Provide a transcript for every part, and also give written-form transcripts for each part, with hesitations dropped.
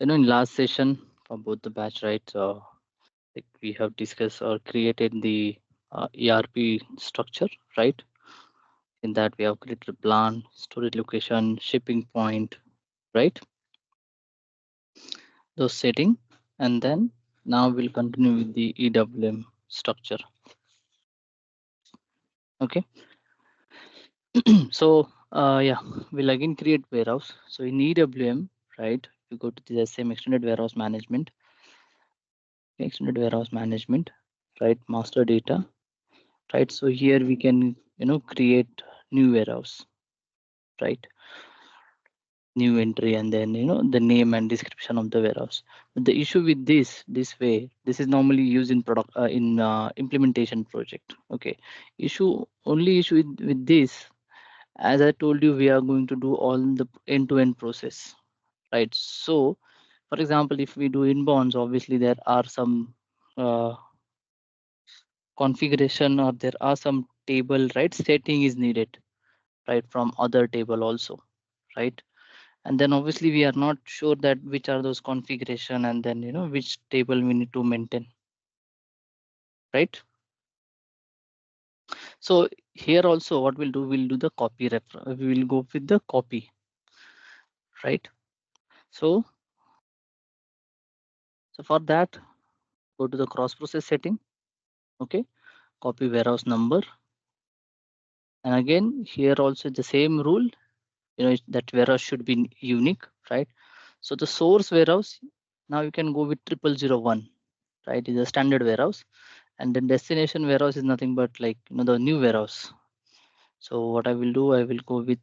In last session for both the batch, right? Like we have discussed or created the ERP structure, right? In that we have created a plan, storage location, shipping point, right? Those setting, and then now we'll continue with the EWM structure. Okay. So yeah, we'll again create warehouse. So in EWM, right? You go to the same extended warehouse management, right? Master data, right? So here we can create new warehouse, right? New entry, and then the name and description of the warehouse. But the issue with this way, this is normally used in product in implementation project. Okay, issue with this, as I told you, we are going to do all the end-to-end process, right? So for example, if we do inbounds, obviously there are some configuration, or there are some table, right, setting is needed, right, from other table also, right? And then obviously we are not sure that which are those configuration, and then which table we need to maintain, right? So here also what we'll do the copy we will go with the copy, right? So for that, go to the cross process setting. Okay, copy warehouse number, and again here also the same rule, that warehouse should be unique, right? So the source warehouse, now you can go with 0001, right? Is a standard warehouse, and then destination warehouse is nothing but like the new warehouse. So what I will do, I will go with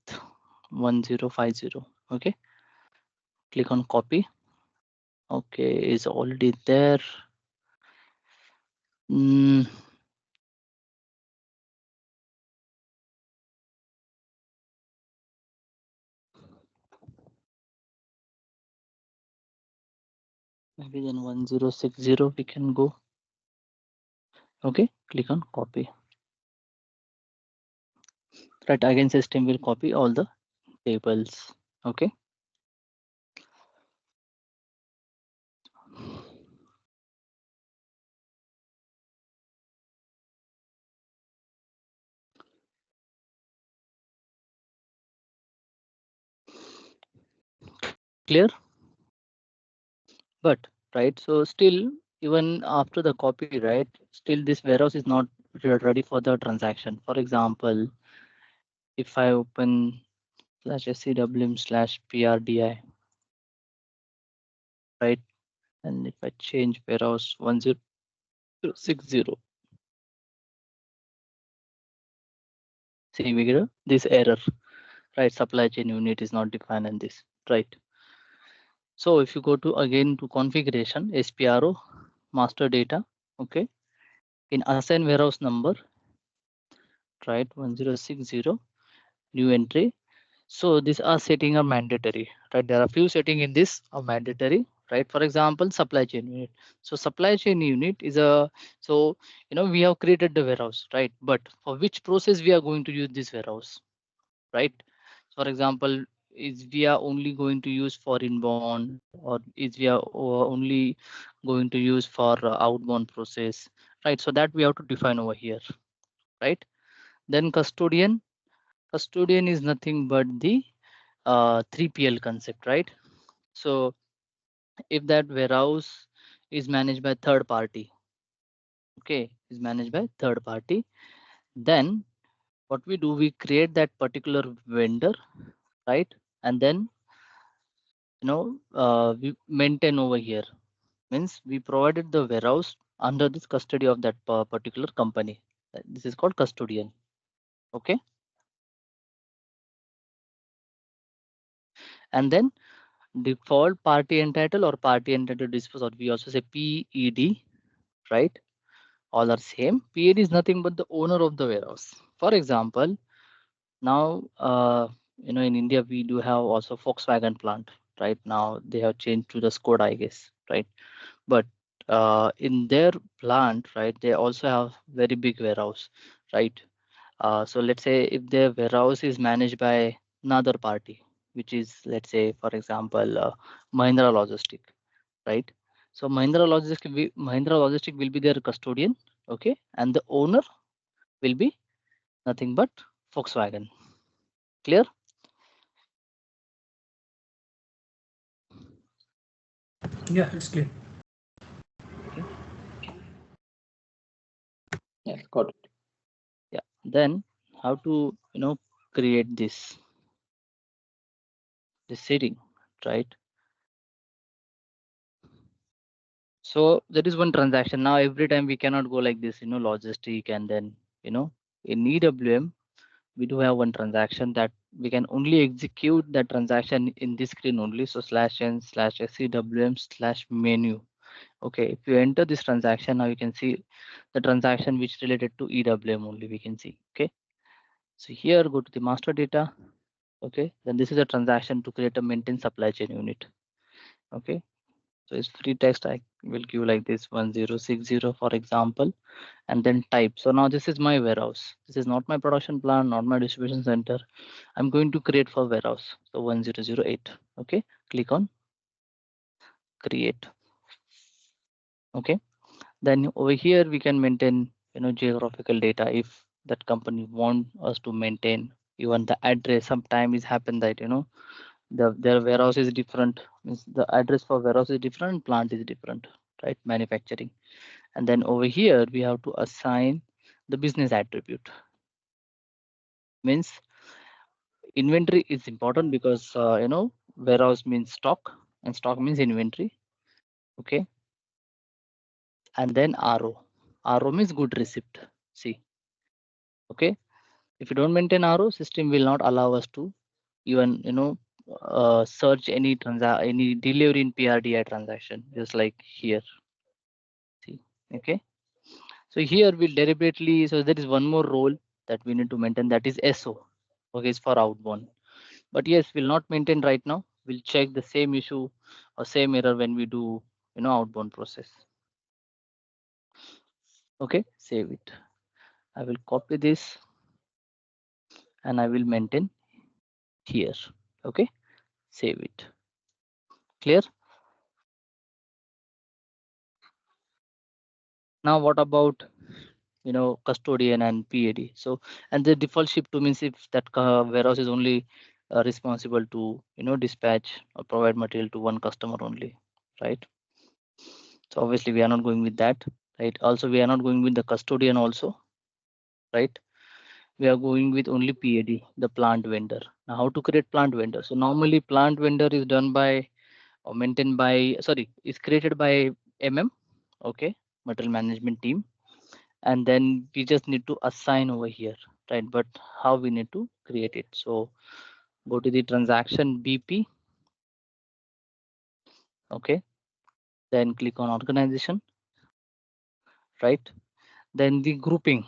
1050. Okay, click on copy. Okay, is already there. Mm, maybe then 1060 we can go. Okay, click on copy. Right, again system will copy all the tables. Okay. Clear? But right, so still even after the copy, right, still this warehouse is not ready for the transaction. For example, if I open /SCWM / PRDI, right, and if I change warehouse 1060, see we get this error, right? Supply chain unit is not defined in this, right? So if you go to again to configuration, SPRO master data, okay, in assign warehouse number, right, 1060 new entry. So these are setting are mandatory, right? There are few setting in this are mandatory, right? For example, supply chain unit. So supply chain unit is so we have created the warehouse, right? But for which process we are going to use this warehouse, right? For example, is we are only going to use for inbound, or is we are only going to use for outbound process, right? So that we have to define over here, right? Then custodian is nothing but the 3PL concept, right? So if that warehouse is managed by third party, okay, is managed by third party, then what we do, we create that particular vendor, right? And then we maintain over here, means we provided the warehouse under this custody of that particular company. This is called custodian. Okay, and then default party entitled or party entitled disposal, we also say PED, right? All are same. PED is nothing but the owner of the warehouse. For example, now in India we do have also Volkswagen plant. Right now they have changed to the Skoda, I guess, right? But in their plant, right, they also have very big warehouse, right? So let's say if their warehouse is managed by another party, which is, let's say, for example, Mahindra Logistic, right? So Mahindra Logistic will be their custodian, okay, and the owner will be nothing but Volkswagen. Clear? Yeah, it's clear. Okay. Yes, got it. Yeah. Then how to create this setting, right? So that is one transaction. Now every time we cannot go like this, logistic, and then in EWM we do have one transaction that we can only execute that transaction in this screen only. So /n/SEWM/menu. Okay, if you enter this transaction, now you can see the transaction which related to EWM only we can see. Okay, so here go to the master data. Okay, then this is a transaction to create a maintain supply chain unit. Okay, so it's free text. I will give like this 1060 for example, and then type. So now this is my warehouse. This is not my production plant, not my distribution center. I'm going to create for warehouse. So 1008. Okay, click on create. Okay, then over here we can maintain geographical data if that company want us to maintain even the address. Sometime is happen that their warehouse is different, means the address for warehouse is different, plant is different, right? Manufacturing. And then over here we have to assign the business attribute. Means inventory is important because warehouse means stock and stock means inventory. Okay, and then RO means good receipt. See, okay, if you don't maintain RO, system will not allow us to even search any delivery in PRDI transaction, just like here. See, okay, so here we'll deliberately, so there is one more role that we need to maintain, that is SO. Okay, it's for outbound. But yes, we'll not maintain right now. We'll check the same issue or same error when we do outbound process. Okay, save it. I will copy this and I will maintain here. Okay, save it. Clear? Now what about custodian and PAD? So, and the default ship to means if that warehouse is only responsible to dispatch or provide material to one customer only, right? So obviously we are not going with that, right? Also we are not going with the custodian also, right? We are going with only PAD, the plant vendor. Now how to create plant vendor? So normally plant vendor is done by or maintained by, sorry, is created by okay, material management team. And then we just need to assign over here, right? But how we need to create it? So go to the transaction BP. Okay, then click on organization, right? Then the grouping.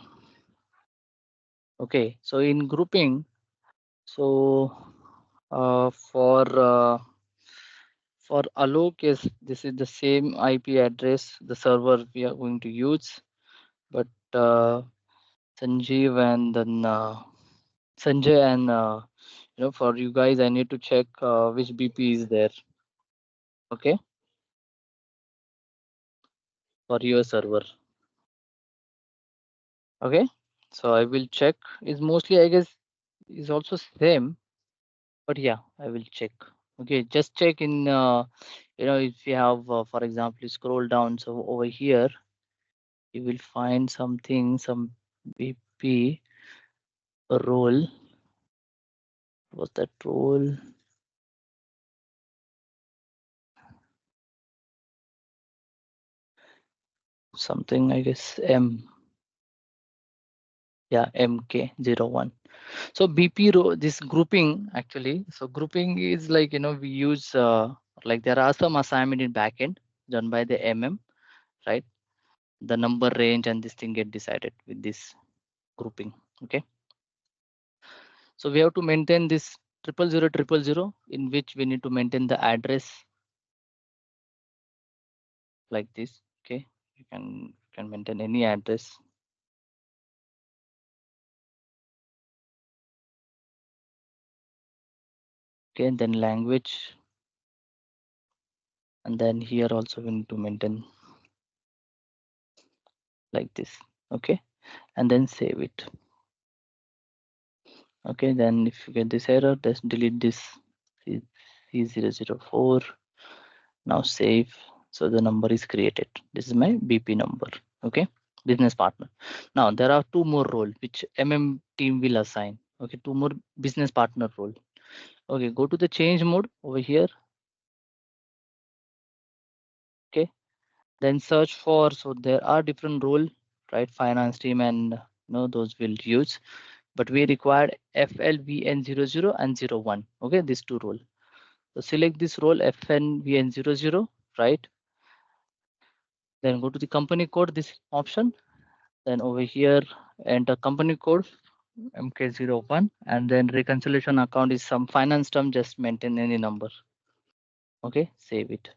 Okay, so in grouping, so for Alok, is this is the same IP address, the server we are going to use, but Sanjeev and then Sanjay and for you guys, I need to check which BP is there. Okay, for your server. Okay, so I will check. Is mostly, I guess, is also same, but yeah, I will check. Okay, just check in if you have for example, you scroll down, so over here you will find something, some BP role. Was that role? Something, I guess, yeah, MK01. So BP row, this grouping actually, so grouping is like we use like there are some assignment in backend done by the right? The number range and this thing get decided with this grouping. Okay, so we have to maintain this 000 in which we need to maintain the address like this. Okay, you can maintain any address. Okay, then language, and then here also we need to maintain like this. Okay, and then save it. Okay, then if you get this error, just delete this C004. Now save. So the number is created. This is my BP number. Okay, business partner. Now there are two more roles which team will assign. Okay, two more business partner role. Okay, go to the change mode over here. Okay, then search for, so there are different role, right? Finance team and those will use, but we required FLVN00 and 01. Okay, these two role. So select this role FNVN00, right? Then go to the company code, this option. Then over here, enter company code MK01, and then reconciliation account is some finance term, just maintain any number. Okay, save it.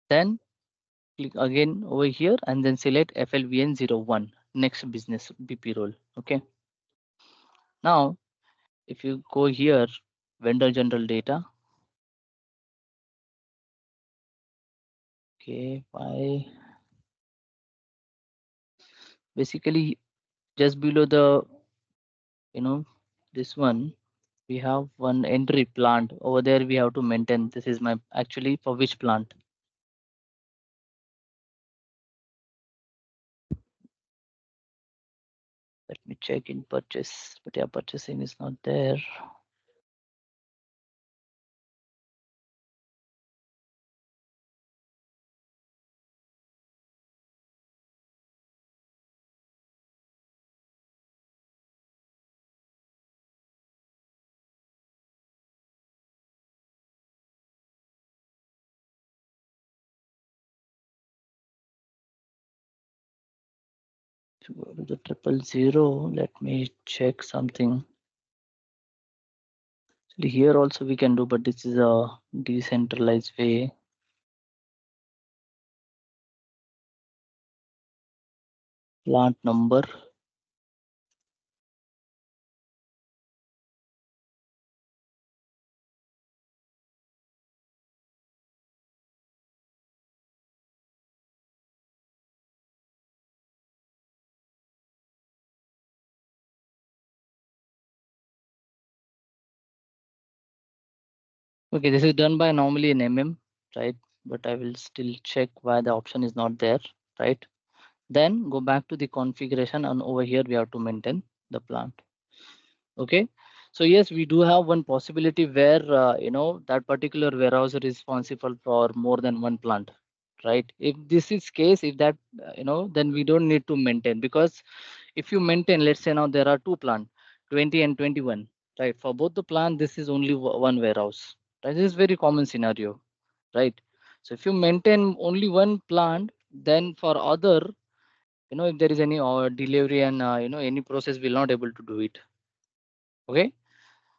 Then click again over here and then select FLVN01, next business BP role. Okay. Now, if you go here, vendor general data. Okay, why? Basically, just below the, this one, we have one entry plant over there. We have to maintain. This is my actually for which plant? Let me check in purchase, but yeah, purchasing is not there. To go to the 000, let me check something. Actually, here also we can do, but this is a decentralized way. Plant number. Okay, this is done by normally in right? But I will still check why the option is not there, right? Then go back to the configuration, and over here we have to maintain the plant. Okay, so yes, we do have one possibility where that particular warehouse is responsible for more than one plant, right? If this is case, if that then we don't need to maintain, because if you maintain, let's say now there are two plant, 20 and 21, right? For both the plant, this is only one warehouse, right? This is very common scenario, right? So if you maintain only one plant, then for other, if there is any delivery and any process, will not able to do it. Okay,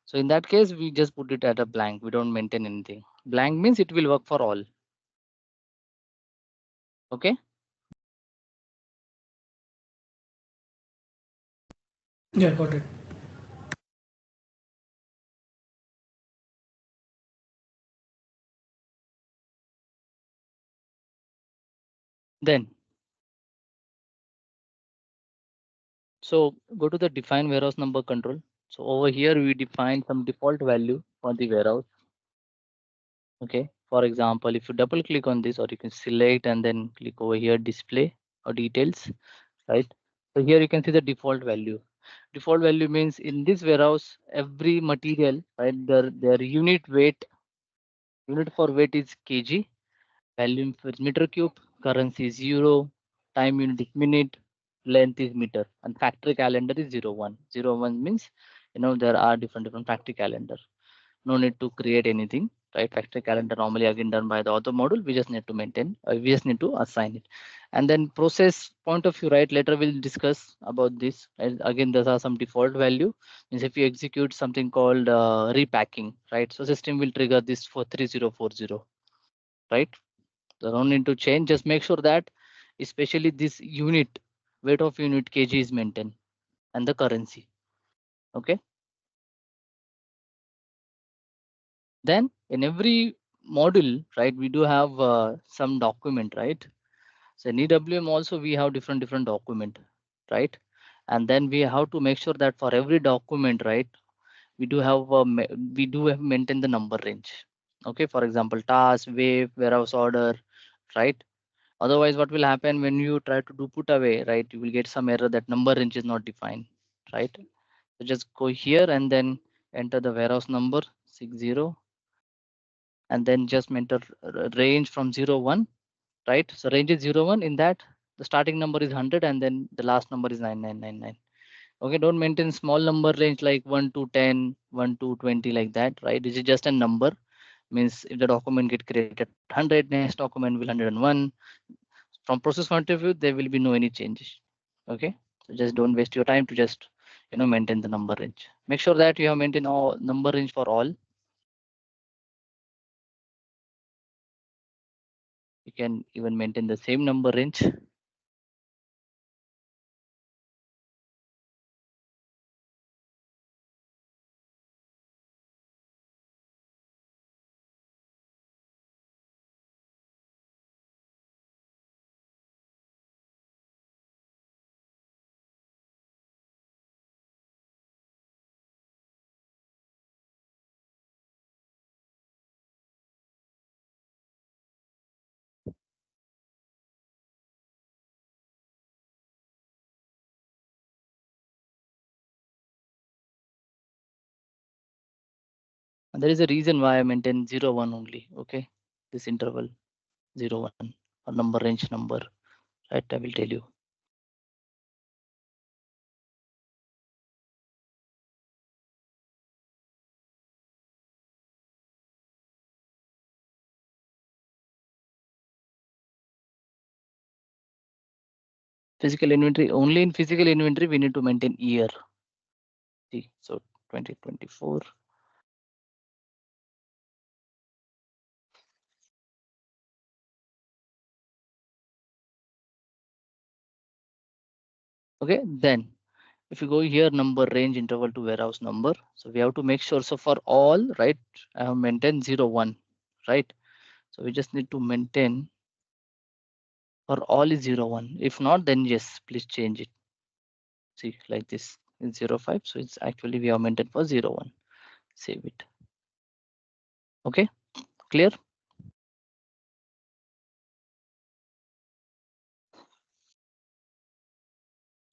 so in that case, we just put it at a blank. We don't maintain anything. Blank means it will work for all. Okay. Yeah, got it. Then, so go to the define warehouse number control. So over here, we define some default value for the warehouse. Okay. For example, if you double click on this, or you can select and then click over here, display or details, right? So here you can see the default value. Default value means in this warehouse, every material, right? Their unit for weight is kg, volume for meter cube, currency is euro, time unit is minute, length is meter, and factory calendar is 01. 01 means there are different factory calendar. No need to create anything, right? Factory calendar normally again done by the auto module. We just need to maintain, we just need to assign it. And then process point of view, right? Later we'll discuss about this. Right? Again, those are some default value. Means if you execute something called repacking, right? So system will trigger this for 3040, right? So don't need to change. Just make sure that especially this unit, weight of unit kg is maintained, and the currency. Okay. Then in every module, right, we do have some document, right? So in EWM also we have different document, right? And then we have to make sure that for every document, right, we do have maintain the number range. Okay, for example, task, wave, warehouse order, right? Otherwise, what will happen when you try to do put away, right? You will get some error that number range is not defined, right? So just go here and then enter the warehouse number 60, and then just enter range from 0 1, right? So range is 0 1. In that, the starting number is 100 and then the last number is 9999. Okay, don't maintain small number range like 1 to 10, 1 to 20 like that, right? This is just a number. Means if the document get created 100, next document will 101. From process point of view, there will be no any changes. Okay, so just don't waste your time to just maintain the number range. Make sure that you have maintained all number range for all. You can even maintain the same number range. And there is a reason why I maintain 0 1 only. Okay, this interval 0 1 or number range number, right? I will tell you. Physical inventory, only in physical inventory we need to maintain year. See, so 2024. Okay, then if you go here, number range interval to warehouse number, so we have to make sure. So for all, right, I have maintained 0 1, right? So we just need to maintain for all is 0 1. If not, then yes, please change it. See, like this is 0 5. So it's actually we have maintained for 0 1. Save it. Okay, clear?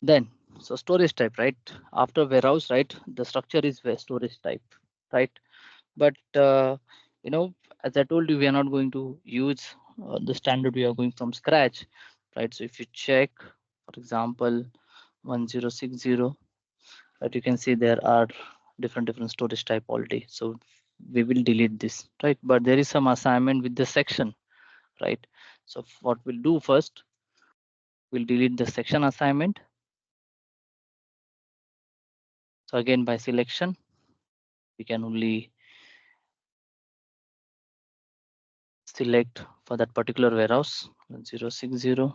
Then, so storage type, right? After warehouse, right? The structure is where storage type, right? But as I told you, we are not going to use the standard. We are going from scratch, right? So if you check, for example, 1060, right, you can see there are different storage type already. So we will delete this, right? But there is some assignment with the section, right? So what we'll do first, we'll delete the section assignment. So again, by selection, we can only select for that particular warehouse 1060,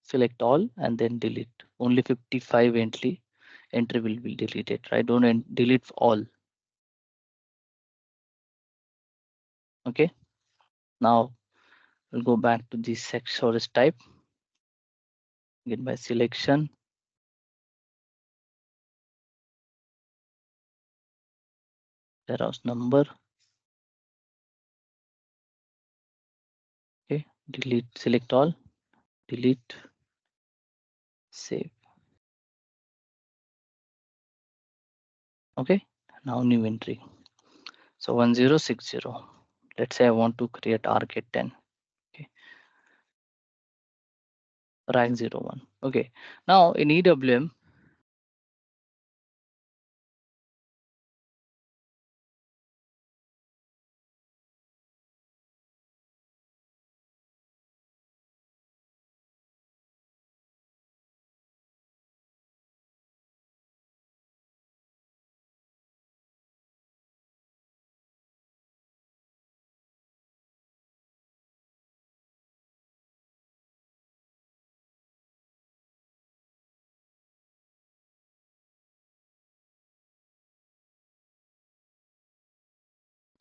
select all and then delete. Only 55 entry will be deleted, right? Don't delete all. Okay, now we'll go back to the section storage type. Again, by selection, warehouse number. Okay, delete, select all, delete, save. Okay, now new entry. So 1060. Let's say I want to create arcade 10. Okay, rank 01. Okay, now in EWM,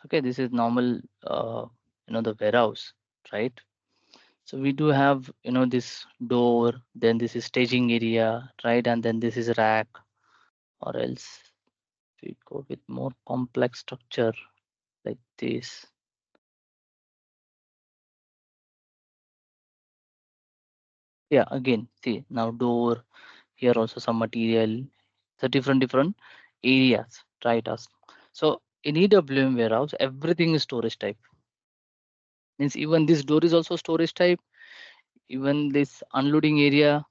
Okay, this is normal, the warehouse, right? So we do have, this door, then this is staging area, right? And then this is rack, or else we go with more complex structure like this. Yeah, again, see now door, here also some material, the different areas, right? So in EWM warehouse, everything is storage type. Means even this door is also storage type, even this unloading area,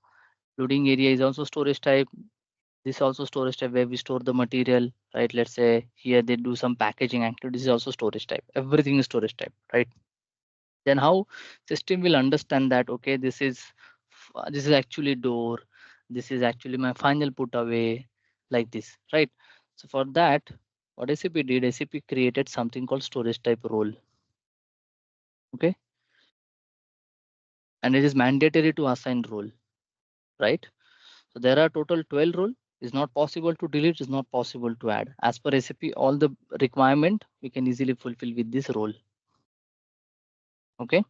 loading area is also storage type. This also storage type where we store the material, right? Let's say here they do some packaging activities, is also storage type. Everything is storage type, right? Then how system will understand that, okay, this is actually door, this is actually my final put away, like this, right? So for that, what SAP did, SAP created something called storage type role. Okay, and it is mandatory to assign role, right? So there are total 12 role. Is not possible to delete, is not possible to add. As per SAP, all the requirement we can easily fulfill with this role. Okay.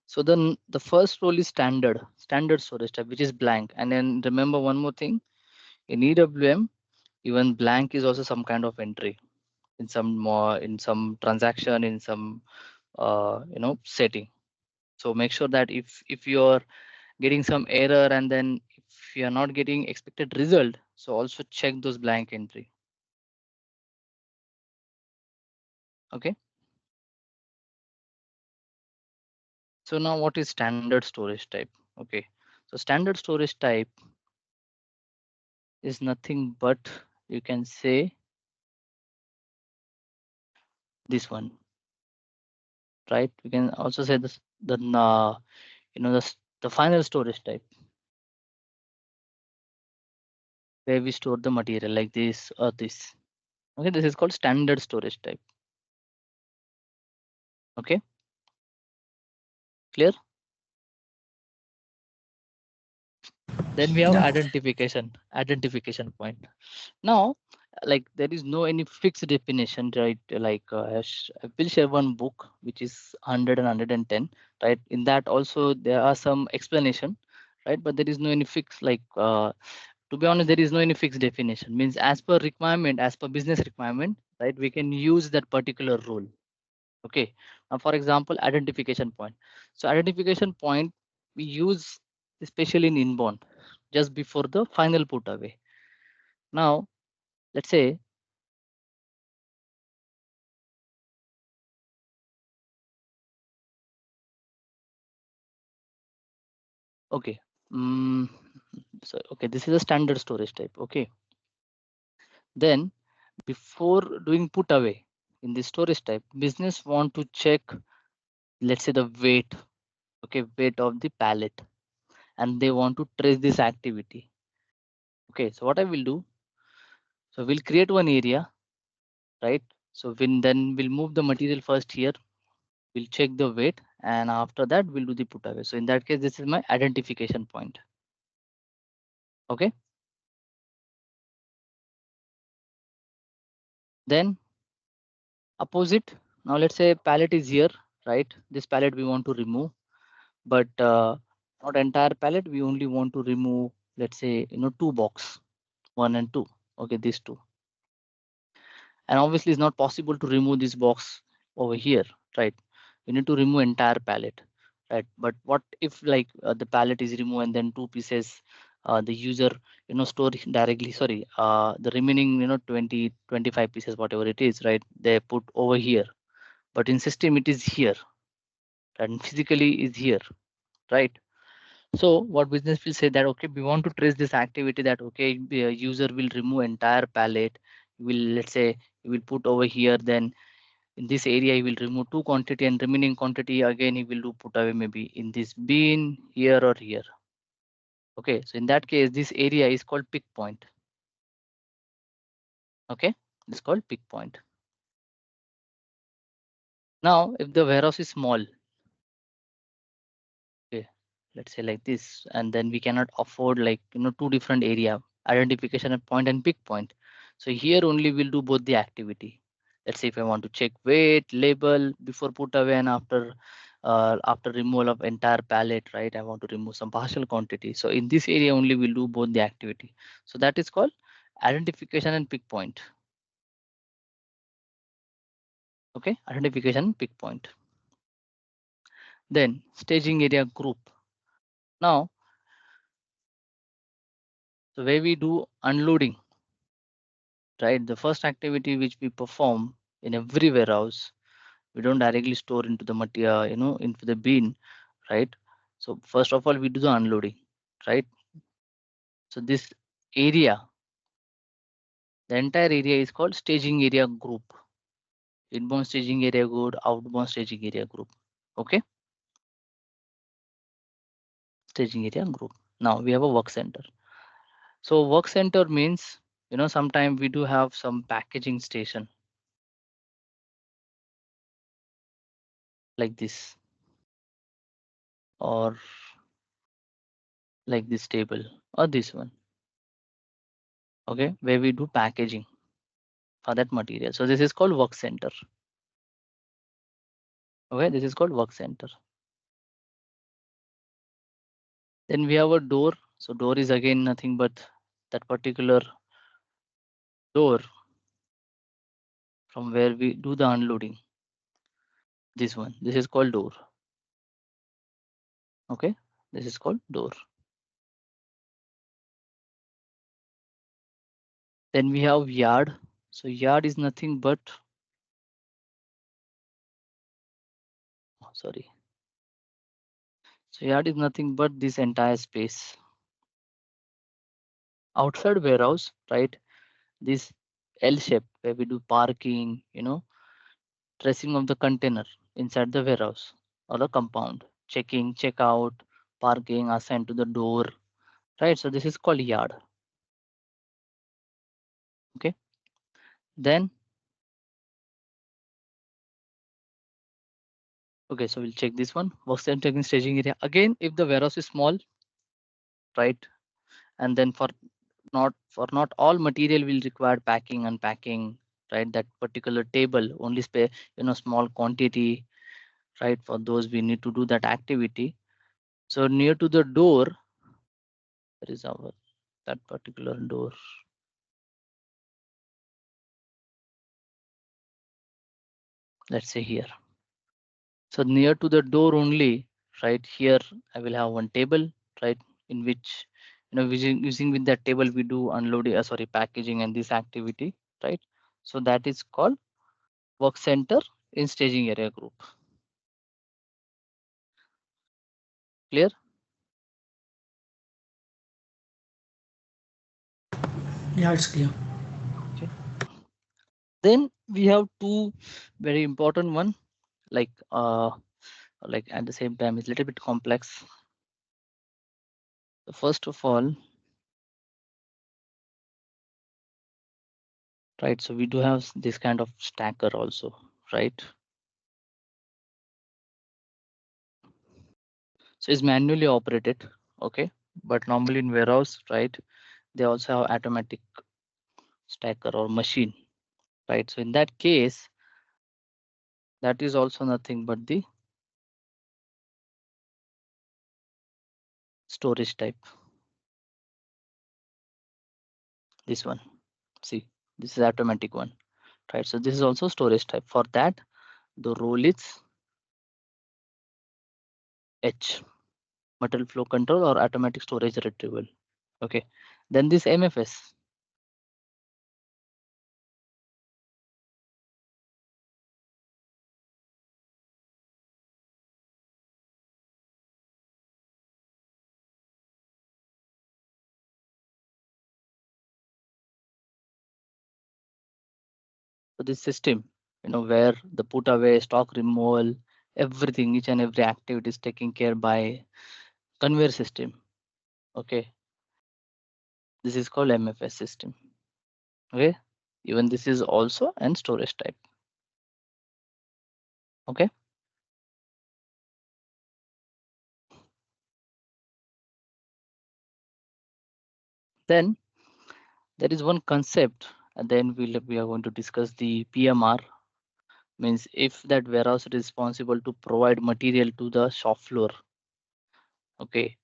So then the first role is standard storage type, which is blank. And then remember one more thing, in EWM, even blank is also some kind of entry in some transaction, in some setting. So make sure that if you're getting some error and then if you're not getting expected result, so also check those blank entry. Okay. So now what is standard storage type? Okay. So standard storage type is nothing but, you can say, this one, right? We can also say this, the final storage type where we store the material like this or this. Okay, this is called standard storage type. Okay, clear? Then we have Yeah. identification point. Now, like there is no any fixed definition, right? Like I will share one book which is 100 and 110, right? In that also there are some explanation, right? But there is no any fixed, like to be honest, there is no any fixed definition. Means as per requirement, as per business requirement, right? We can use that particular rule. Okay. Now, for example, identification point. So identification point we use especially in inbound, just before the final put away. Now, let's say, okay, so okay, this is a standard storage type. Okay, then before doing put away in this storage type, business want to check, let's say the weight, okay, weight of the pallet, and they want to trace this activity. Okay, so what I will do, so we'll create one area, right? So then we'll move the material first here, we'll check the weight, and after that we'll do the put away. So in that case, this is my identification point. Okay, then opposite. Now let's say pallet is here, right? This pallet we want to remove, but not entire pallet. We only want to remove, let's say, two box, 1 and 2. Okay, these two. And obviously it's not possible to remove this box over here, right? We need to remove entire pallet, right? But what if like the pallet is removed and then two pieces, the user, store directly, sorry, the remaining, 20-25 pieces, whatever it is, right? They put over here, but in system it is here and physically is here, right? So what business will say that, okay, we want to trace this activity, that okay, the user will remove entire pallet, will, let's say, he will put over here, then in this area he will remove two quantity and remaining quantity again he will do put away maybe in this bin here or here. Okay, so in that case this area is called pick point. Okay, it's called pick point. Now if the warehouse is small, okay, let's say like this, and then we cannot afford like two different area, identification point and pick point. So here only we'll do both the activity. Let's say if I want to check weight, label before put away and after removal of entire pallet, right? I want to remove some partial quantity. So in this area only we'll do both the activity. So that is called identification and pick point. Okay, identification and pick point. Then staging area group. Now, the way we do unloading, right? The first activity which we perform in every warehouse, we don't directly store into the material, into the bin, right? So first of all, we do the unloading, right? So this area, the entire area is called staging area group. Inbound staging area group, outbound staging area group. Okay, staging area group. Now we have a work center. So work center means, sometimes we do have some packaging station like this, or like this table, or this one. Okay, where we do packaging for that material. So this is called work center. Okay, this is called work center. Then we have a door. So door is again nothing but that particular door from where we do the unloading. This one, this is called door. Okay, this is called door. Then we have yard. So yard is nothing but, sorry. So yard is nothing but this entire space. Outside warehouse, right? This L shape where we do parking, dressing of the container inside the warehouse or the compound, checking, check out, parking assigned to the door, right? So this is called yard. Okay. Then, okay, so we'll check this one. Work center checking staging area. Again, if the warehouse is small, right? And then for not all material will require packing, unpacking, right? That particular table only spare, small quantity, right? For those we need to do that activity. So near to the door, there is our that particular door. Let's say here. So near to the door only, right here, I will have one table, right? In which, using with that table, we do unloading, sorry, packaging and this activity, right? So that is called work center in staging area group. Clear? Yeah, it's clear. Okay. Then we have two very important one, like at the same time, it's a little bit complex. First of all, right? So we do have this kind of stacker also, right? So it's manually operated, okay? But normally in warehouse, right? They also have automatic stacker or machine, right? So in that case, that is also nothing but the storage type. This one, see, this is automatic one, right? So this is also storage type. For that, the role is H, material flow control or automatic storage retrieval. Okay, then this MFS. So this system, where the put away, stock removal, everything, each and every activity is taken care by conveyor system. Okay, this is called MFS system. Okay, even this is also an storage type. Okay, then there is one concept, and then we are going to discuss the PMR, Means if that warehouse is responsible to provide material to the shop floor. Okay.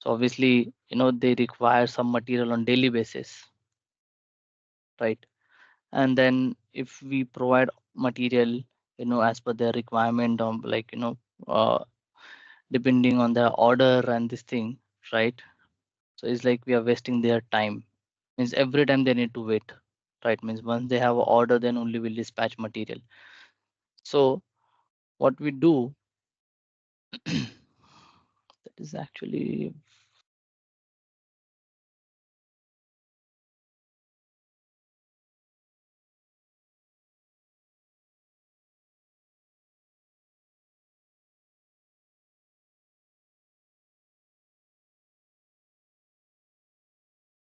So obviously, they require some material on daily basis, right? And then if we provide material, as per their requirement, like, uh, depending on the order and this thing, right? So it's like we are wasting their time. Means every time they need to wait, right? Means once they have an order, then only will dispatch material. So what we do, that is actually,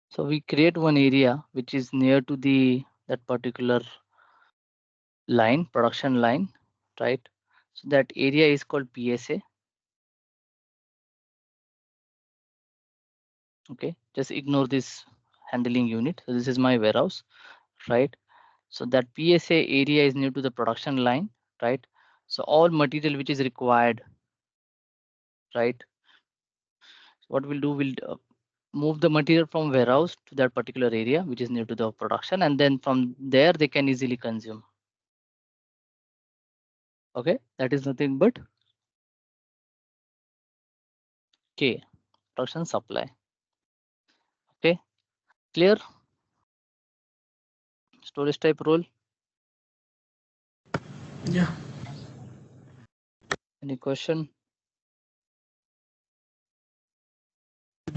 so we create one area which is near to that particular line, production line, right? So that area is called PSA. Okay, just ignore this handling unit. So this is my warehouse, right? So that PSA area is near to the production line, right? So all material which is required, right? So what we'll do, we'll move the material from warehouse to that particular area which is near to the production, and then from there they can easily consume. Okay, that is nothing but K, production supply. Okay, clear? Storage type role. Yeah. Any question?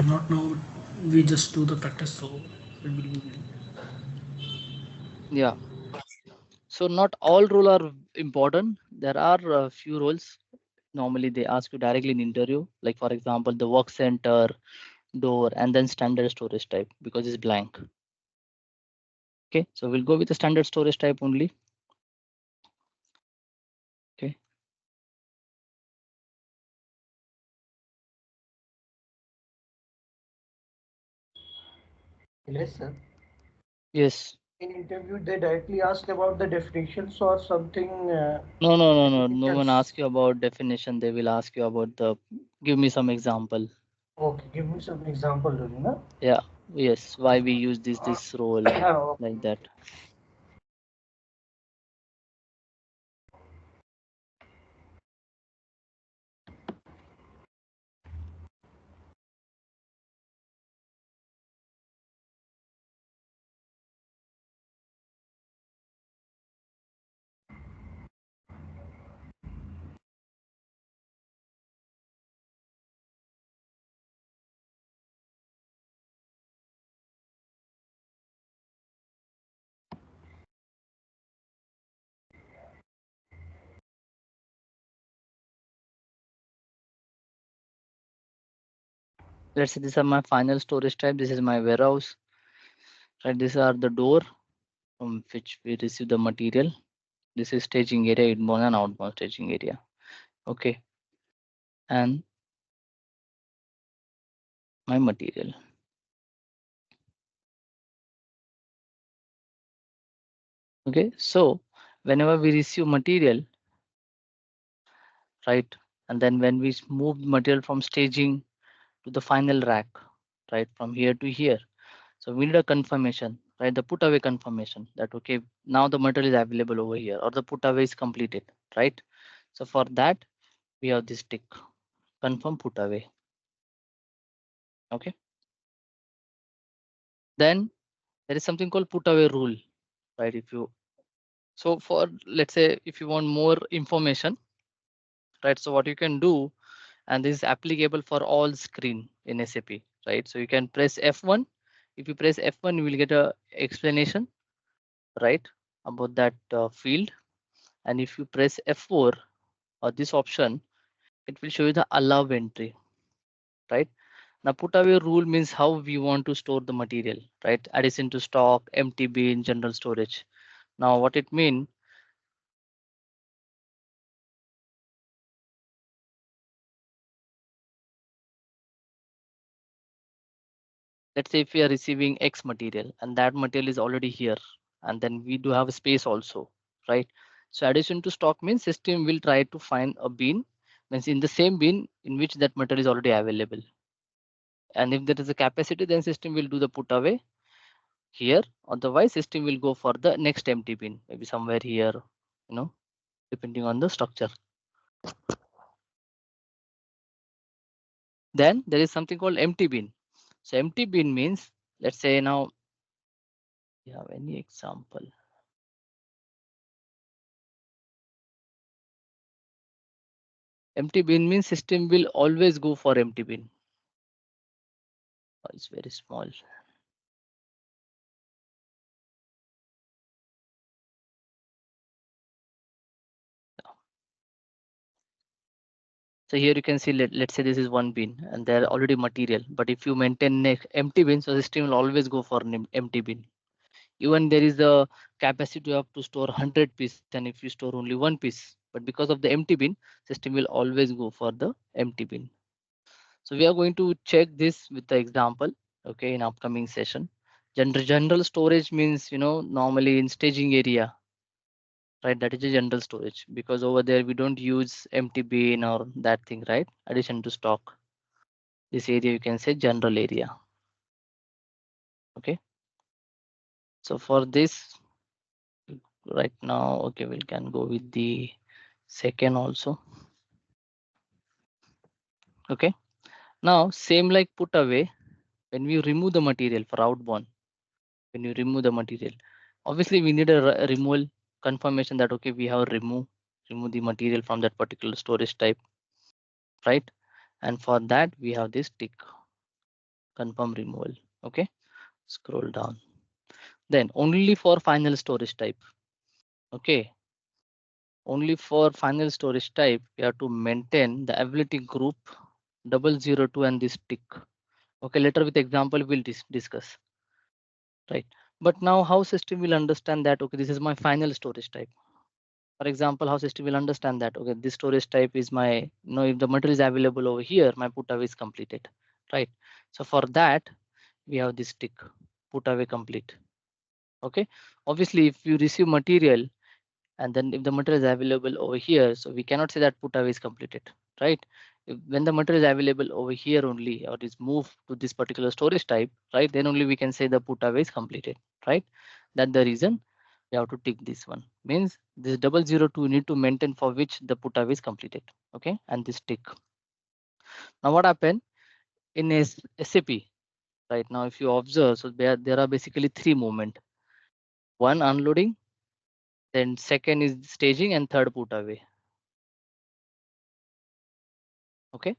Not now. We just do the practice, so it will be. Yeah. So not all roles are important. There are a few roles. Normally they ask you directly in interview, like for example, the work center, door, and then standard storage type because it's blank. Okay, so we'll go with the standard storage type only. Okay. Yes, sir. Yes. In interview, they directly ask about the definitions or something, No one applications. asks you about definition. They will ask you about give me some example. Okay, give me some example, Rina. Yeah. Yes. Why we use this role Okay. like that. Let's say these are my final storage type. This is my warehouse. Right. These are the door from which we receive the material. This is staging area, inbound and outbound staging area. Okay. And my material. Okay. So whenever we receive material, right, and then when we move material from staging to the final rack, right, from here to here, so we need a confirmation, right, the put away confirmation that okay, now the material is available over here or the put away is completed, right? So for that we have this tick, confirm put away. Okay. Then there is something called put away rule, right? If you, so for, let's say if you want more information, right, so what you can do, and this is applicable for all screen in SAP, right? So you can press F1. If you press F1, you will get a explanation, right, about that field. And if you press F4 or this option, it will show you the allow entry, right? Now put away rule means how we want to store the material, right? Addition to stock, empty bin, general storage. Now what it means, let's say if we are receiving X material and that material is already here, and then we do have a space also, right? So addition to stock means system will try to find a bin, means in the same bin in which that material is already available. And if there is a capacity, then system will do the put away here. Otherwise, system will go for the next empty bin, maybe somewhere here, depending on the structure. Then there is something called empty bin. So empty bin means, let's say now, you have any example? Empty bin means system will always go for empty bin. It's very small. So here you can see, let's say this is one bin and there are already material. But if you maintain empty bin, so system will always go for an empty bin. Even there is a capacity up to store 100 pieces, and if you store only one piece, but because of the empty bin, system will always go for the empty bin. So we are going to check this with the example, okay, in upcoming session. General storage means, normally in staging area, right? That is a general storage, because over there we don't use empty bin or that thing, right? Addition to stock. This area you can say general area. Okay. So for this right now, okay, we can go with the second also. Okay. Now same like put away, when we remove the material for outbound, when you remove the material, obviously we need a removal confirmation that okay, we have remove the material from that particular storage type, right? And for that we have this tick, confirm removal. Okay, scroll down. Then only for final storage type. Okay, only for final storage type we have to maintain the ability group 002 and this tick. Okay, later with example we'll discuss, right? But now how system will understand that okay, this is my final storage type. For example, how system will understand that okay, this storage type is my, if the material is available over here, my put away is completed, right? So for that we have this tick, put away complete. Okay, obviously if you receive material and then if the material is available over here, so we cannot say that put away is completed, right? When the material is available over here only, or is moved to this particular storage type, right, then only we can say the put away is completed, right? That's the reason we have to tick this one. Means this 002 need to maintain for which the put away is completed. Okay, and this tick. Now what happened in SAP right now, if you observe, so there are basically three movement. One unloading, then second is staging, and third put away. Okay.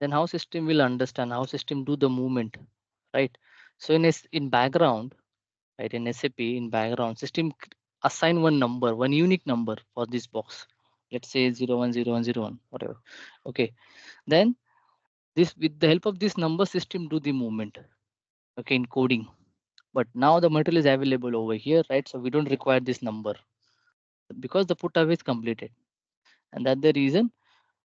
Then how system will understand, how system do the movement, right? So in background, right, in SAP in background, system assign one number, one unique number for this box. Let's say 010101, whatever. Okay, then this, with the help of this number, system do the movement, okay, in coding. But now the material is available over here, right? So we don't require this number because the put away is completed, and that's the reason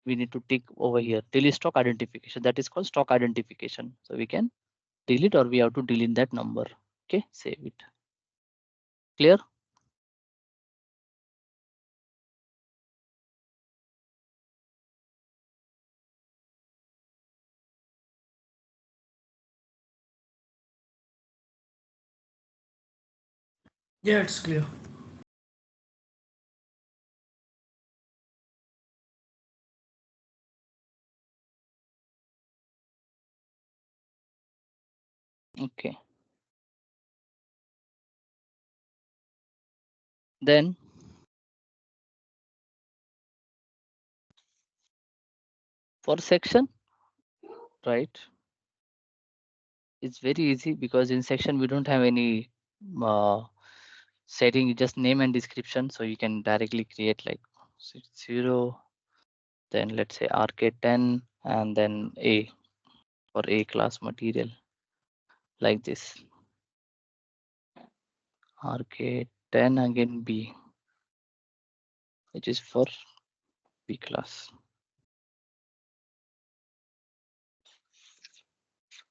we need to tick over here, delete stock identification. That is called stock identification. So we can delete, or we have to delete that number. Okay, save it. Clear? Yeah, it's clear. Okay. Then for section, right, it's very easy because in section we don't have any setting, just name and description. So you can directly create like 60, then let's say RK10, and then A for A class material, like this. RK10 again B, which is for B class.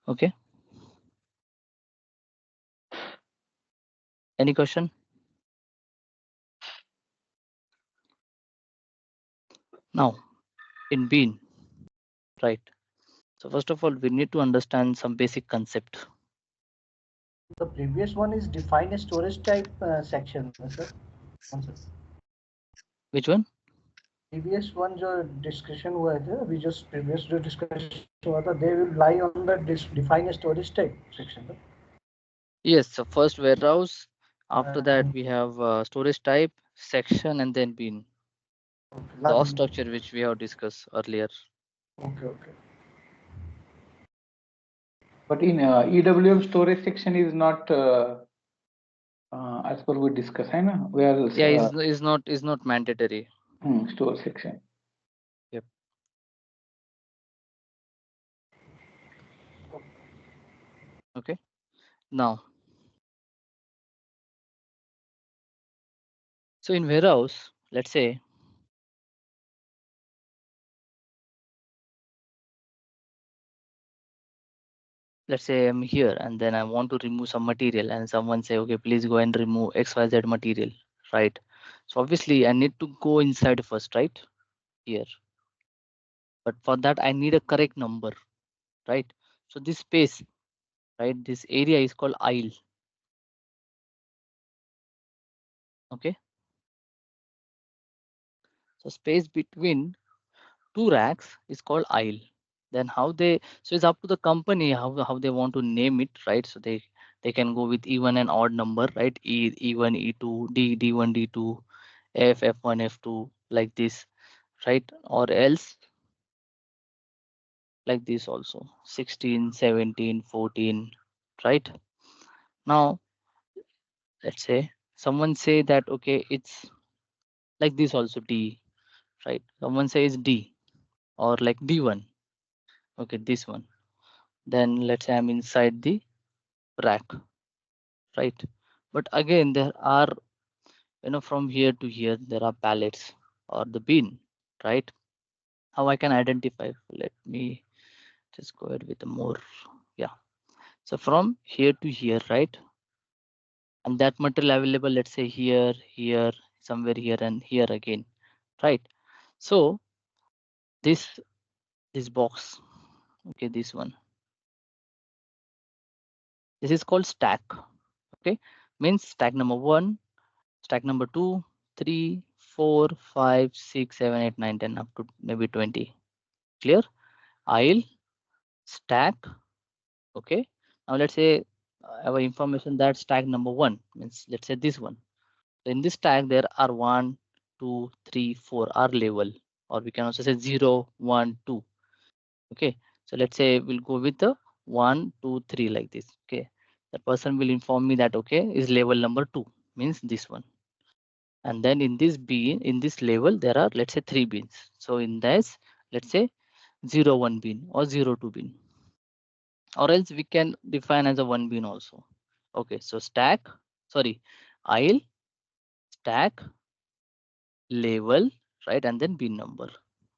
Okay. Any question? Now, in bean, right? So first of all, we need to understand some basic concept. The previous one is define a storage type section, sir. Answer. Which one? Previous one जो discussion हुआ है अभी just previous जो discussion हुआ था, they will lie on the define a storage type section. Right? Yes, so first warehouse, after that we have storage type, section, and then bean. Okay, The org structure which we have discussed earlier. Okay. But in EWM storage section is not as per we discuss, hai na? Where Yeah, is not mandatory. Store section. Yep. Okay. Now, so in warehouse, let's say I'm here and then I want to remove some material and someone say, okay, please go and remove XYZ material, right? So obviously I need to go inside first, right? Here. But for that, I need a correct number, right? So this space, right? This area is called aisle. Okay. So space between two racks is called aisle. Then how they, so it's up to the company how they want to name it, right? So they can go with even an odd number, right? E1, E2, D1, D2, F1, F2, like this, right? Or else like this also, 16, 17, 14, right? Now, let's say someone say that, okay, it's like this also D, right? Someone says D or like D1. Okay, this one. Then let's say I'm inside the rack, right? But again, there are, from here to here, there are pallets or the bin, right? How I can identify? Let me just go ahead with the more. Yeah. So from here to here, right? And that material available, let's say here, somewhere here, and here again, right? So this box, okay, this one, this is called stack. Okay, means stack number 1, stack number 2, 3, 4, 5, 6, 7, 8, 9, 10, up to maybe 20. Clear? Aisle, stack. Okay, now let's say our information that stack number 1 means, let's say this one. So in this stack there are 1, 2, 3, 4 are level, or we can also say 0, 1, 2. Okay, so let's say we'll go with the 1, 2, 3 like this. Okay, the person will inform me that, okay, is level number 2, means this one. And then in this bin, in this level, there are, let's say, 3 bins. So in this, let's say 0, 1 bin or 0, 2 bin, or else we can define as a 1 bin also. Okay, so stack, sorry, aisle, stack, level, right, and then bin number.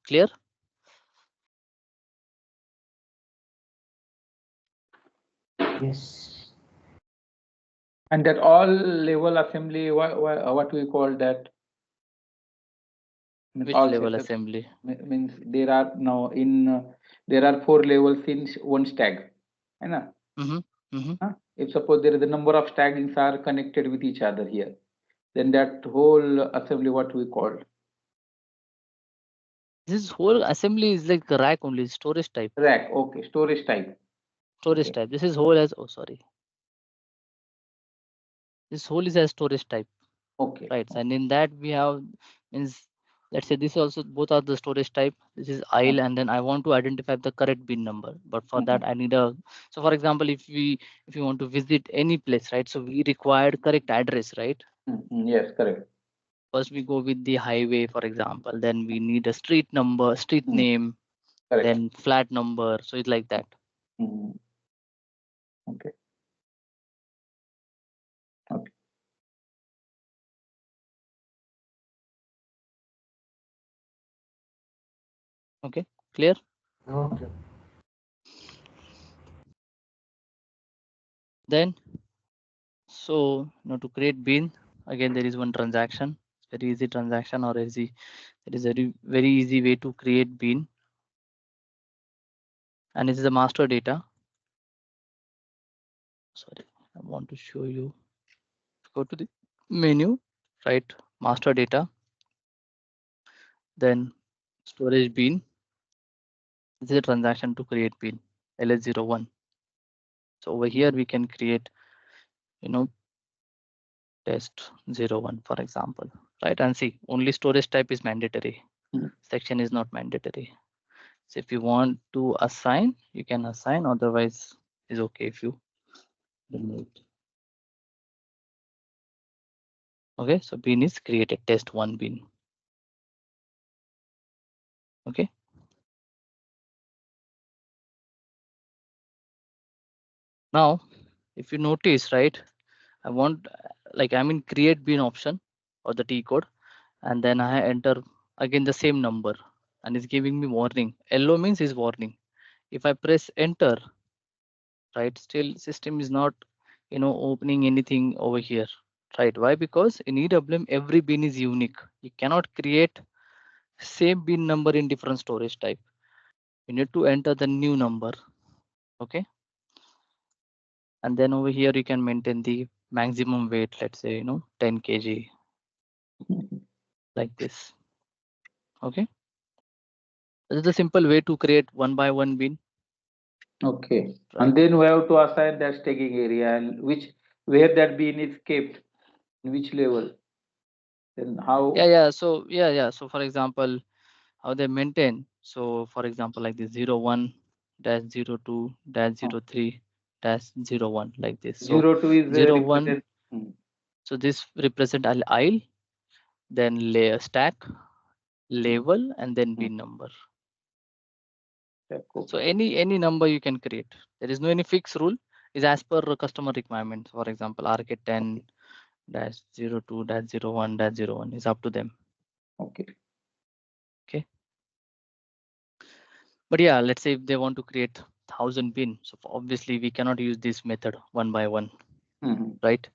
Clear? Yes. And that all level assembly, what we call that? Which all level setups assembly? means there are now there are 4 levels in one stack. If suppose there is a number of stacks are connected with each other here, then that whole assembly what we call? This whole assembly is like the rack only, storage type. Rack, okay, storage type. Storage type. This is whole as, oh sorry. This whole is a storage type. Okay. Right. And in that we have, means, let's say this also, both are the storage type. This is aisle, and then I want to identify the correct bin number. But for that I need a, so for example, if you want to visit any place, right? So we required correct address, right? Yes, correct. First we go with the highway, for example, then we need a street number, street name, correct. Then flat number. So it's like that. Okay. Okay, clear? Okay. Then So to create bin, again there is one transaction, very easy transaction, or easy. It is a very easy way to create bin, and this is the master data. Sorry, I want to show you. Go to the menu, right? Master data, then storage bin. This is a transaction to create bin ls01. So over here we can create, test 01, for example, right? And see, only storage type is mandatory. Section is not mandatory. So if you want to assign, you can assign, otherwise is okay if you remove. Okay, so bin is created, test one bin. Okay. Now, if you notice, right, I'm in create bin option or the T code, and then I enter again the same number and it's giving me warning. LO means is warning. If I press enter, right, still system is not, opening anything over here, right? Why? Because in EWM, every bin is unique. You cannot create same bin number in different storage type. You need to enter the new number. Okay. And then over here, you can maintain the maximum weight, let's say, 10 kg, like this. Okay. This is the simple way to create one by one bin. Okay. Right. And then we have to assign that staging area and where that bin is kept, in which level. Then how? Yeah. So So for example, how they maintain. So for example, like the 01-02-03-01, like this. So 02 is 01. So this represent an aisle, then layer stack, level, and then bin number. So any number you can create. There is no any fixed rule. Is as per customer requirements. For example, RK10-02-01-01 is up to them. Okay. Okay. But yeah, let's say if they want to create 1,000 bin, so obviously we cannot use this method one by one, right?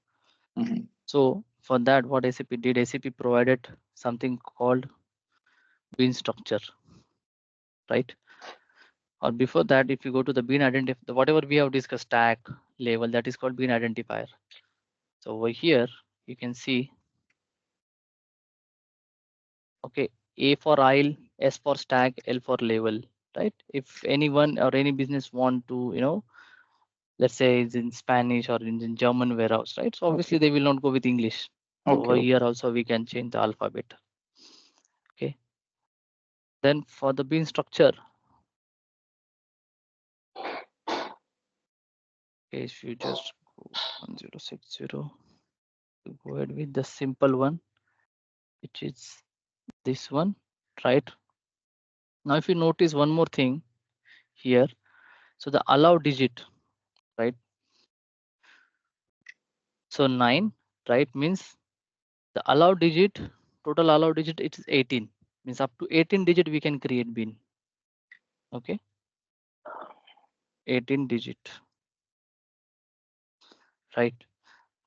So for that, what SAP did, SAP provided something called bin structure, right? Or before that, if you go to the bin identifier, whatever we have discussed, stack, level, that is called bin identifier. So over here, you can see, okay, A for aisle, S for stack, L for level, right? If anyone or any business want to, let's say it's in Spanish or in German warehouse, right? So obviously they will not go with English. So over here also we can change the alphabet. Okay. Then for the bin structure, okay, if you just go 1060, to go ahead with the simple one, which is this one, right? Now if you notice one more thing here, so the allow digit, right? So 9, right, means the allow digit, total allow digit, it is 18, means up to 18 digit we can create bin. Okay, 18 digit, right?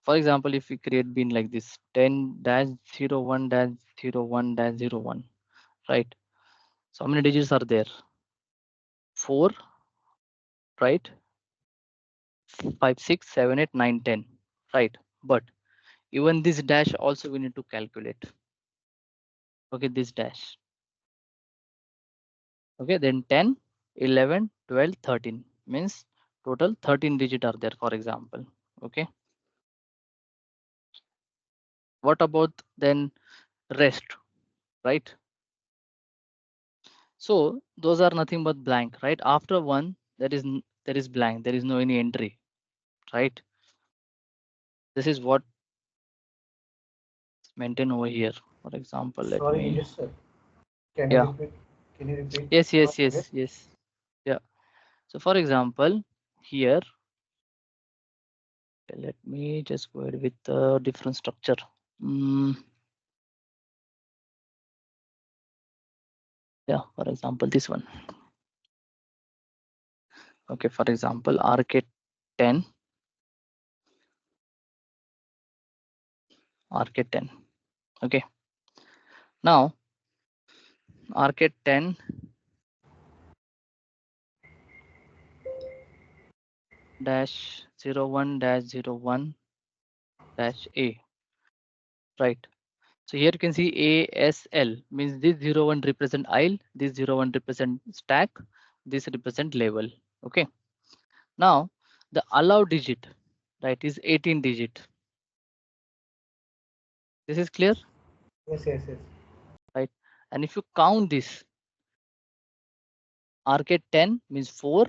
For example, if we create bin like this 10-01-01-01, right? So how many digits are there? 4, right? 5, 6, 7, 8, 9, 10, right? But even this dash also we need to calculate. Okay, this dash. Okay, then 10, 11, 12, 13 means total 13 digit are there, for example. Okay. What about then rest, right? So those are nothing but blank, right? After one, there is blank. There is no any entry, right? This is what maintained over here. For example, let me. Yes, sir. Can Yeah. you repeat? Can you repeat? Yes. Yeah. So for example, here, let me just go ahead with a different structure. Yeah. For example, this one. Okay. For example, RK10. RK10. Okay. Now RK10 dash 01 dash 01 dash A. Right. So here you can see ASL means this 01 represent aisle, this 01 represent stack, this represent level. Okay. Now the allowed digit, right, is 18 digit. This is clear? Yes, yes, yes. Right. And if you count this, RK10 means 4,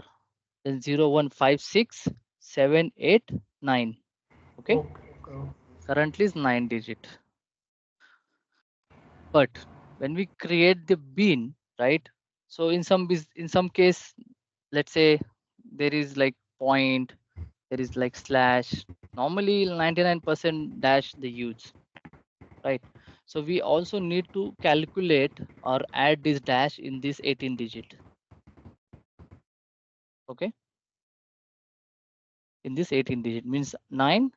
then 0, 1, 5, 6, 7, 8, 9. Okay. Okay. Currently is 9 digit. But when we create the bin, right? So in some case, let's say there is like point, there is like slash. Normally 99% dash they use, right? So we also need to calculate or add this dash in this 18 digit. Okay. In this 18 digit means 9,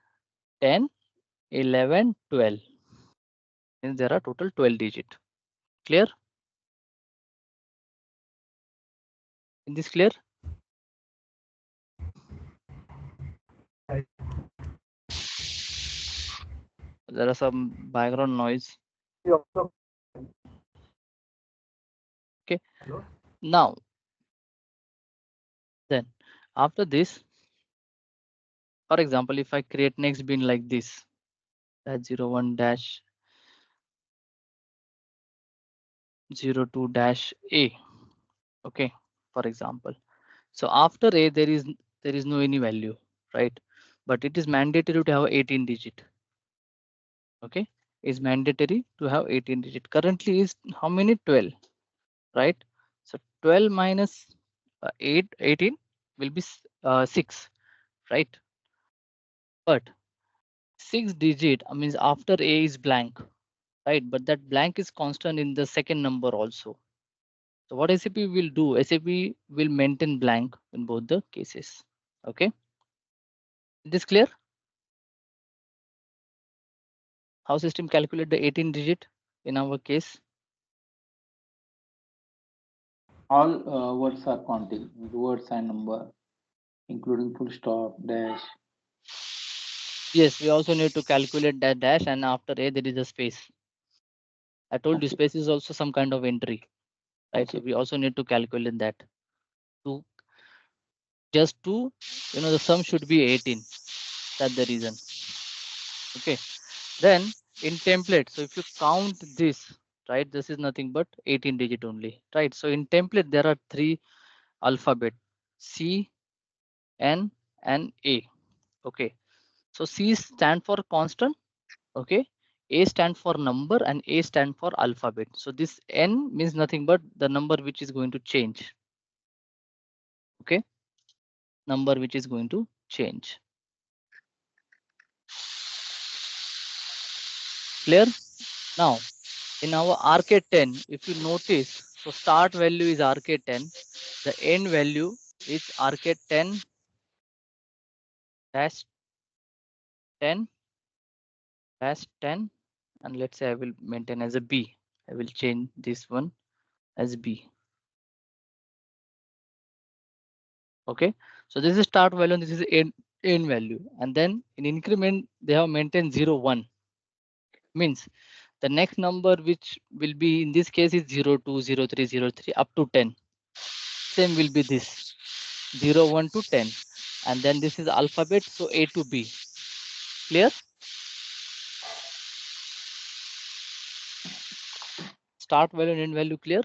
10, 11, 12. Means there are total 12 digit. Clear? In this clear? There are some background noise. Okay. Now, then after this, for example, if I create next bin like this, dash 01 dash 02 dash A. Okay, for example. So after A, there is no any value, right? But it is mandatory to have 18 digit. Okay, is mandatory to have 18 digit. Currently is how many? 12, right? So 12 minus 18 will be 6, right? But 6 digit means after A is blank, right? But that blank is constant in the second number also. So what SAP will do? SAP will maintain blank in both the cases. Okay. Is this clear? How system calculate the 18 digit in our case? All words are counting, words and number, including full stop, dash. Yes, we also need to calculate that dash, and after A there is a space. I told you space is also some kind of entry, right? So we also need to calculate that. To just to, the sum should be 18. That's the reason. Okay. Then in template, so if you count this, right, this is nothing but 18 digit only, right? So in template there are 3 alphabet, C, N, and A. Okay. So C stand for constant. Okay. A stand for number and A stand for alphabet. So this N means nothing but the number which is going to change. Okay. Number which is going to change. Clear? Now in our RK10, if you notice, so start value is RK10, the end value is RK10 dash 10 dash 10, and let's say I will maintain as a B. I will change this one as B. Okay, so this is start value and this is end value, and then in increment they have maintained 0, 1. Means the next number which will be in this case is 0, 2, 0, 3, 0, 3 up to 10. Same will be this 0, 1 to 10, and then this is alphabet, so A to B. Clear? Start value and end value clear?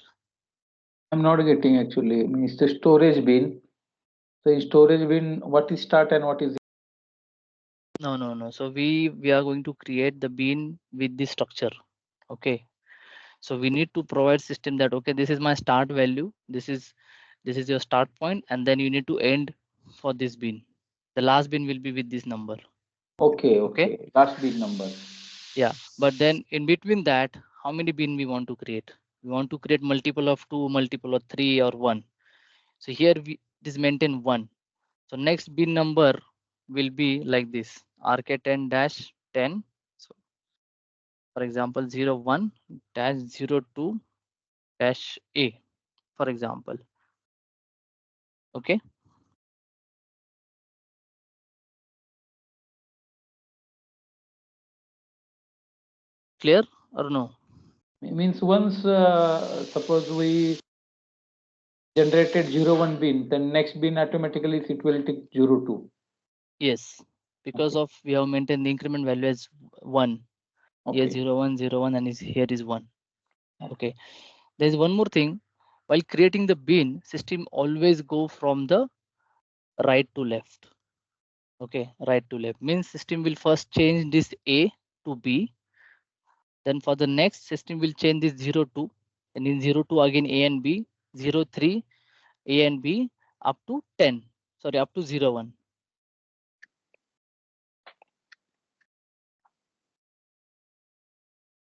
I'm not getting actually. Means the storage bin. So in storage bin, what is start and what is? No. So we are going to create the bin with this structure. Okay. So we need to provide system that, okay, this is my start value. This is your start point, and then you need to end for this bin. The last bin will be with this number. Okay. Last bin number. Yeah. But then in between that, how many bin we want to create? We want to create multiple of 2, multiple of 3, or 1. So here this maintain 1. So next bin number will be like this, RK10-10. So For example, 01-02-A, for example. Okay. Clear or no? It means once suppose we generated 01 bin, then next bin automatically it will take 02. Yes, because of we have maintained the increment value as 1. Okay. Here 01, 01, and here is 1. Okay. There is one more thing. While creating the bin, system always go from the right to left. Okay, right to left means system will first change this A to B. Then for the next, system will change this 02, and in 02 again A and B, 03 A and B up to 10. Sorry, up to 01.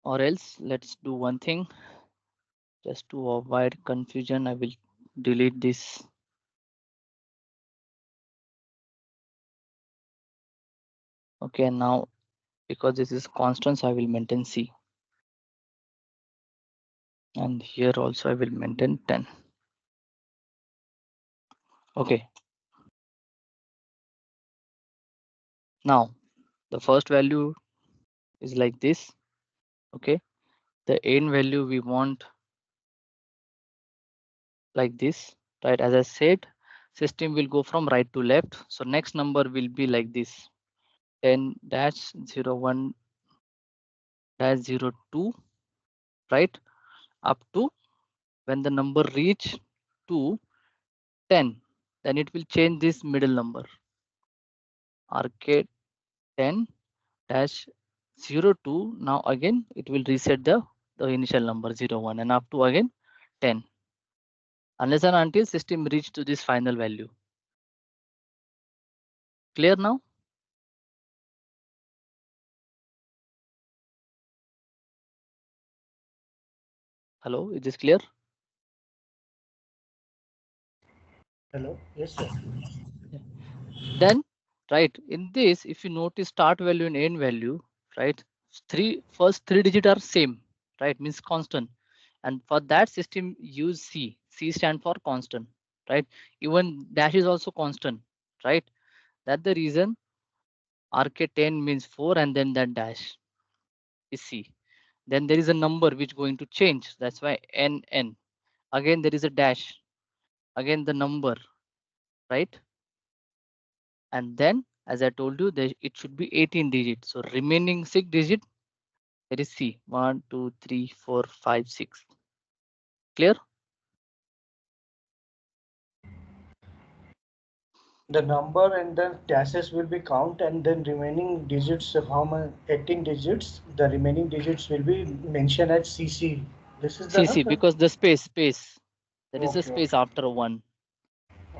Or else, let's do one thing. Just to avoid confusion, I will delete this. Okay, now because this is constants, I will maintain C. And here also I will maintain 10. Okay. Now the first value is like this. Okay. The end value we want like this, right? As I said, system will go from right to left. So next number will be like this, 10-01-02, right? Up to when the number reach to 10, then it will change this middle number, arcade 10-02. Now again it will reset the initial number 01 and up to again 10, unless and until system reach to this final value. Clear now? Hello, is this clear? Hello. Yes, sir. Then, right, in this, if you notice start value and end value, right, first three digits are same, right, means constant. And for that system use C. C stand for constant, right? Even dash is also constant, right? That's the reason RK10 means 4 and then that dash is C. Then there is a number which going to change. That's why NN. Again, there is a dash. Again, the number, right? And then, as I told you, it should be 18 digits. So remaining 6 digits, there is C. 1, 2, 3, 4, 5, 6. Clear? The number and the dashes will be count, and then remaining digits, how many 18 digits, the remaining digits will be mentioned as CC. This is the CC, because the space. There is a Okay, space okay. after 1.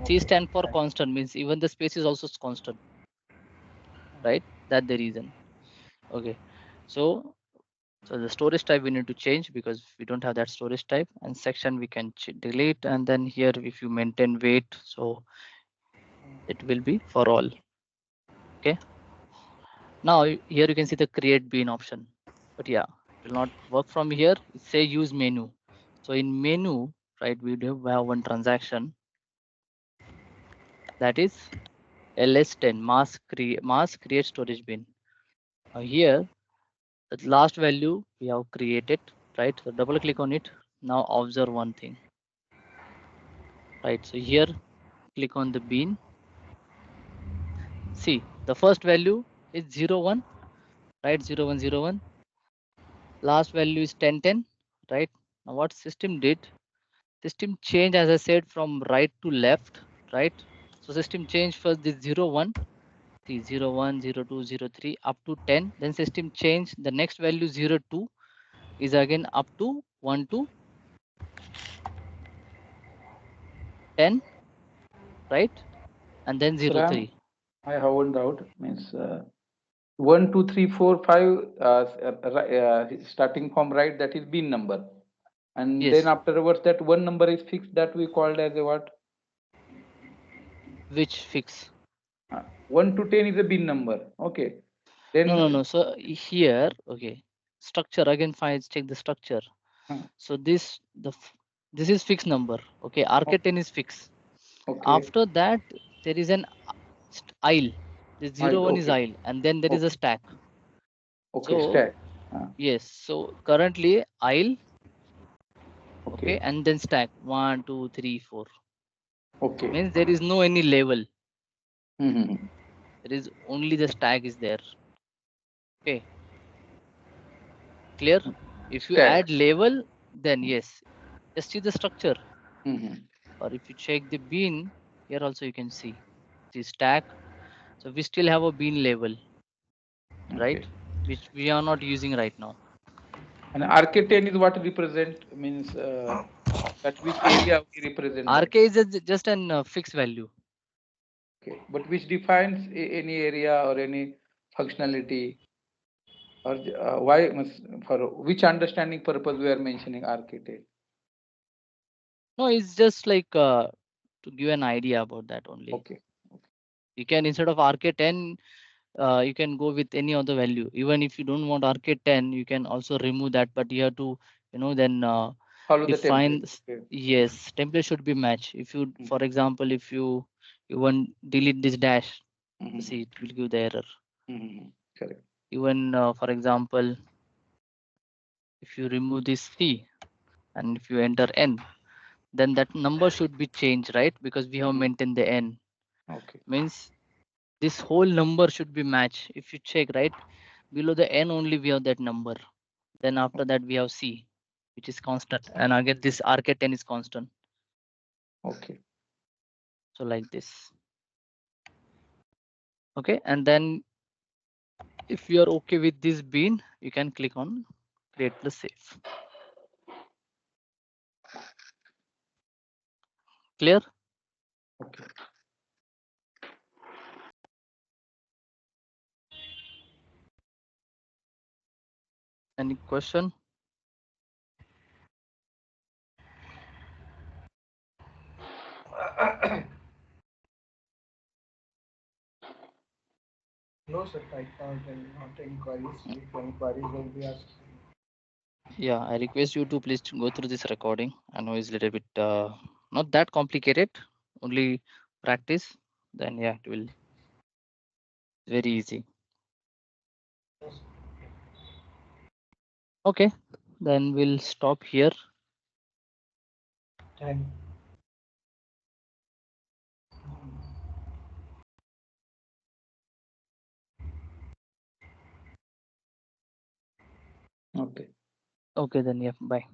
C stand for constant, means even the space is also constant, right? That's the reason. Okay. So the storage type we need to change because we don't have that storage type, and section we can delete, and then here if you maintain weight, so it will be for all. Okay. Now here you can see the create bean option, but yeah, it will not work from here. Say use menu. So in menu, right, we do have one transaction, that is ls10 mass create storage bin. Now here the last value we have created, right? So double click on it. Now observe one thing, right? So here click on the bin. See, the first value is 01, right? 0101. Last value is 1010, right? Now what system did? System change, as I said, from right to left, right? So system change first this 01, see 01, 02, 03 up to 10. Then system change the next value 02 is again up to 1 to 10, right? And then 03. I have one doubt. Means 1, 2, 3, 4, 5 starting from right, that is bin number, and Yes. then afterwards that one number is fixed, that we called as a what? Which fix? 1 to 10 is a bin number. Okay. Then No. So here, okay. structure again, fine, check the structure. So this is fixed number. Okay, RK10 is fixed. Okay. After that, there is an aisle. The 01 is aisle, and then there is a stack. Okay, So stack. yes, so currently aisle. Okay. Okay, and then stack 1, 2, 3, 4. Okay. Means there is no any level. Mm-hmm. There is only the stack is there. Okay. Clear? If you Stack. add level, then yes, just see the structure. Mm-hmm. Or if you check the bean, here also you can see the stack. So we still have a bean level, right? Which we are not using right now. And RK10 is what represent, means that which area we represent. RK is just an fixed value. Okay, but which defines any area or any functionality, or why for which understanding purpose we are mentioning RK10? No, it's just like to give an idea about that only. Okay. You can, instead of RK10, you can go with any other value. Even if you don't want RK10, you can also remove that, but you have to, then define. Okay. Yes, template should be matched. If you, for example, if you want delete this dash, see, it will give the error. Correct. Even for example, if you remove this C and if you enter N, then that number should be changed, right? Because we have maintained the N. Okay. Means this whole number should be matched. If you check, right, below the N only we have that number. Then after that we have C, which is constant. And again, this RK10 is constant. Okay. So like this. Okay. And then if you are okay with this bean, you can click on create plus save. Clear? Okay. Any question? No, sir, right now, not inquiries. If inquiries will be asked. Yeah, I request you to please go through this recording. I know it's a little bit not that complicated, only practice. Then yeah, it will very easy. Okay, then we'll stop here. Okay. Okay, then yeah, bye.